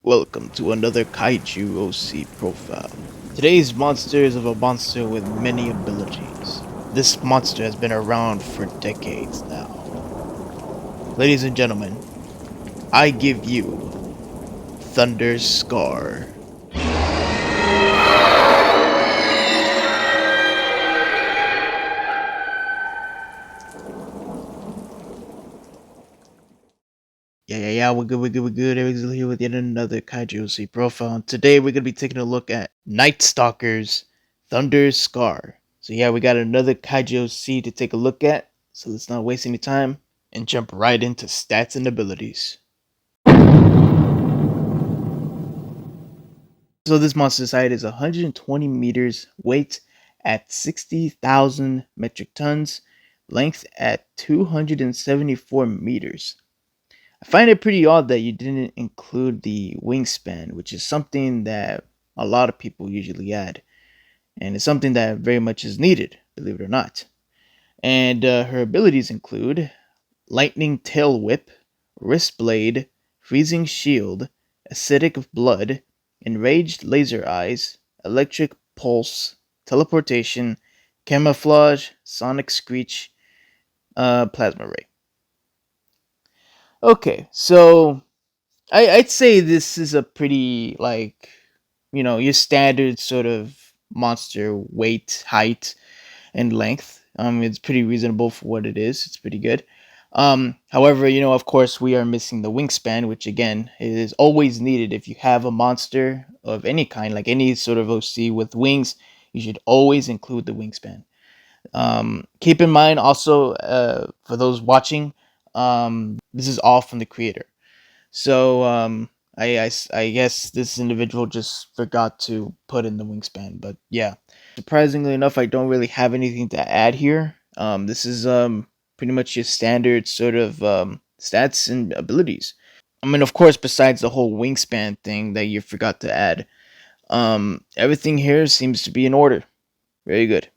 Welcome to another Kaiju OC profile. Today's monster is of a monster with many abilities. This monster has been around for decades now. Ladies and gentlemen, I give you Thunder Scar. Yeah, we're good. Everything's here with yet another Kaiju OC profile. And today we're gonna be taking a look at Night Stalker's Thunder Scar. So yeah, we got another Kaiju OC to take a look at. So let's not waste any time and jump right into stats and abilities. So this monster's height is 120 meters, weight at 60,000 metric tons, length at 274 meters. I find it pretty odd that you didn't include the wingspan, which is something that a lot of people usually add, and it's something that very much is needed, believe it or not. And her abilities include Lightning Tail Whip, Wrist Blade, Freezing Shield, Acidic Blood, Enraged Laser Eyes, Electric Pulse, Teleportation, Camouflage, Sonic Screech, Plasma Ray. Okay, so I'd say this is a pretty, like, your standard sort of monster weight, height, and length. It's pretty reasonable for what it is. It's pretty good. However, of course, we are missing the wingspan, which again is always needed if you have a monster of any kind, like any sort of OC with wings. You should always include the wingspan. Keep in mind also, for those watching, this is all from the creator. So I guess this individual just forgot to put in the wingspan, but yeah. Surprisingly enough, I don't really have anything to add here. This is pretty much your standard sort of stats and abilities. I mean, of course, besides the whole wingspan thing that you forgot to add, everything here seems to be in order. Very good.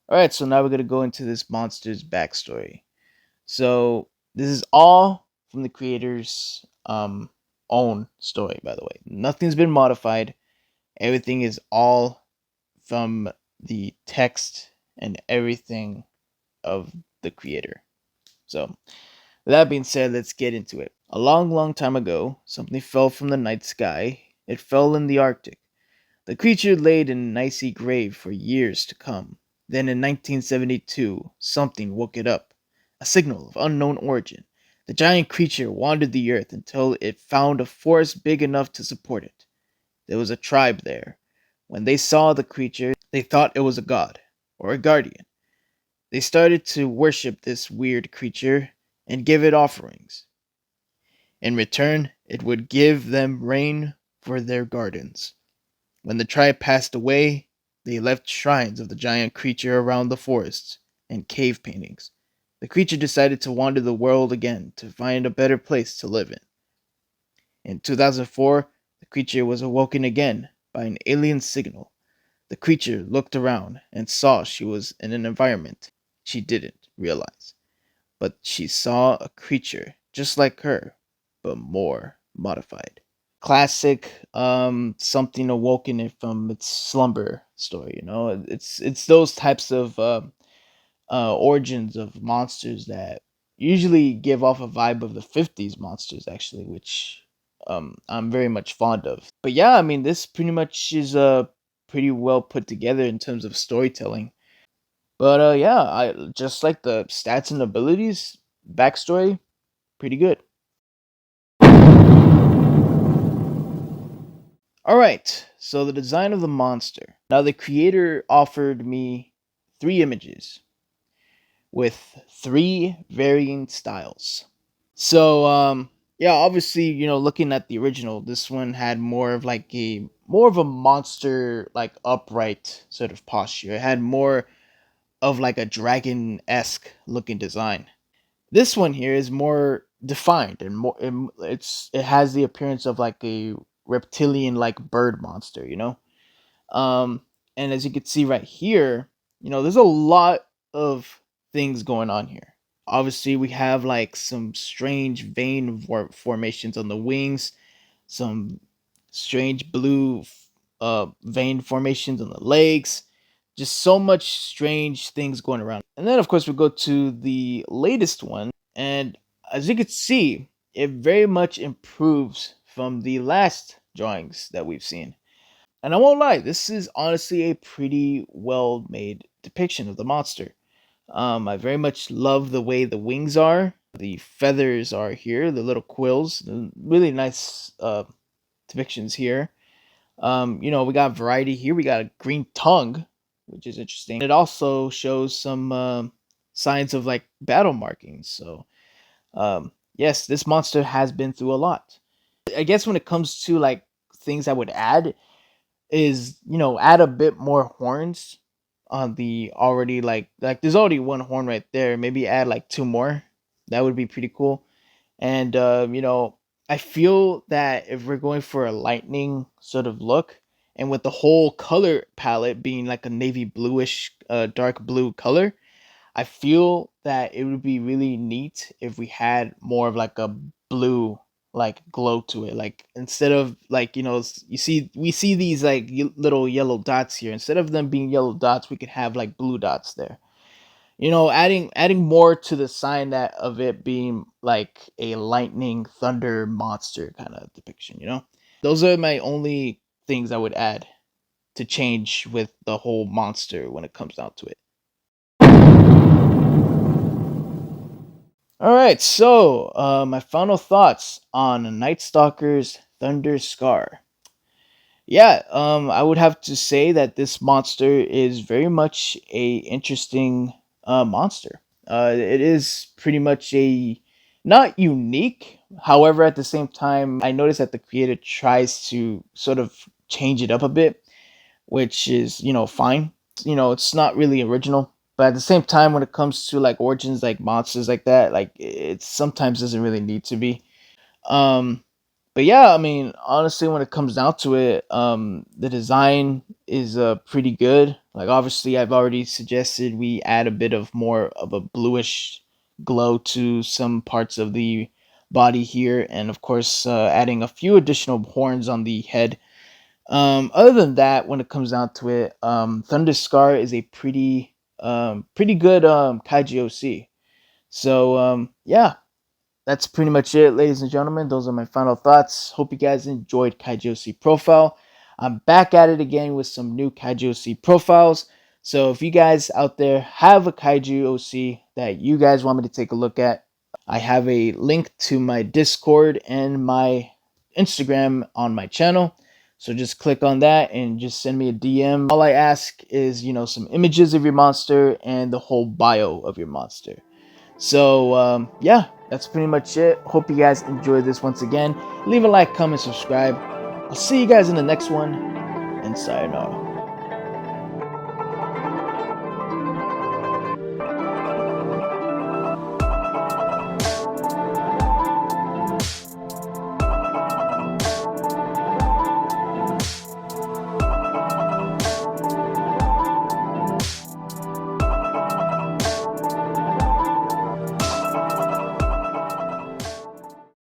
All right, so now we're gonna go into this monster's backstory. So this is all from the creator's own story, by the way. Nothing's been modified. Everything is all from the text and everything of the creator. So, with that being said, let's get into it. A long, long time ago, something fell from the night sky. It fell in the Arctic. The creature laid in an icy grave for years to come. Then in 1972, something woke it up. A signal of unknown origin. The giant creature wandered the earth until it found a forest big enough to support it. There was a tribe there. When they saw the creature, they thought it was a god or a guardian. They started to worship this weird creature and give it offerings. In return, it would give them rain for their gardens. When the tribe passed away, they left shrines of the giant creature around the forests and cave paintings. The creature decided to wander the world again to find a better place to live in. In 2004, the creature was awoken again by an alien signal. The creature looked around and saw she was in an environment she didn't realize. But she saw a creature just like her, but more modified. Classic something awoken it from its slumber story, it's those types of origins of monsters that usually give off a vibe of the 50s monsters, actually, which I'm very much fond of. But yeah, I mean, this pretty much is pretty well put together in terms of storytelling. But yeah, I just like the stats and abilities, backstory, pretty good. All right, so the design of the monster. Now, the creator offered me 3 images with 3 varying styles. So, yeah, obviously, looking at the original, this one had more of a monster, like upright sort of posture. It had more of like a dragon esque looking design. This one here is more defined and it has the appearance of like a reptilian like bird monster, um and as you can see right here, there's a lot of things going on here. Obviously, we have like some strange vein formations on the wings, some strange blue vein formations on the legs. Just so much strange things going around. And then, of course, we go to the latest one, and as you can see, it very much improves from the last drawings that we've seen. And I won't lie, this is honestly a pretty well made depiction of the monster. I very much love the way the wings are. The feathers are here, the little quills, really nice depictions here. We got variety here. We got a green tongue, which is interesting. It also shows some signs of like battle markings. So, yes, this monster has been through a lot. I guess when it comes to like things I would add is add a bit more horns on the already like there's already one horn right there. Maybe add like two more. That would be pretty cool. And I feel that if we're going for a lightning sort of look, and with the whole color palette being like a navy bluish, dark blue color, I feel that it would be really neat if we had more of like a blue like glow to it. Like instead of like we see these like little yellow dots here. Instead of them being yellow dots, we could have like blue dots there. Adding more to the sign that of it being like a lightning thunder monster kind of depiction. Those are my only things I would add to change with the whole monster when it comes down to it. All right, so my final thoughts on Night Stalker's Thunder Scar. Yeah, I would have to say that this monster is very much a interesting monster. It is pretty much a not unique. However, at the same time, I noticed that the creator tries to sort of change it up a bit, which is fine. It's not really original, but at the same time, when it comes to like origins, like monsters like that, like it sometimes doesn't really need to be. Um, but yeah, I mean, honestly, when it comes down to it, the design is pretty good. Like, obviously, I've already suggested we add a bit of more of a bluish glow to some parts of the body here, and of course, adding a few additional horns on the head. Other than that, when it comes down to it, Thunder Scar is a pretty good Kaiji OC. So yeah, that's pretty much it, ladies and gentlemen. Those are my final thoughts. Hope you guys enjoyed Kaiji OC Profile. I'm back at it again with some new Kaiji OC profiles. So if you guys out there have a Kaiju OC that you guys want me to take a look at, I have a link to my Discord and my Instagram on my channel. So just click on that and just send me a DM. All I ask is, some images of your monster and the whole bio of your monster. So, yeah, that's pretty much it. Hope you guys enjoyed this once again. Leave a like, comment, subscribe. I'll see you guys in the next one, and sayonara.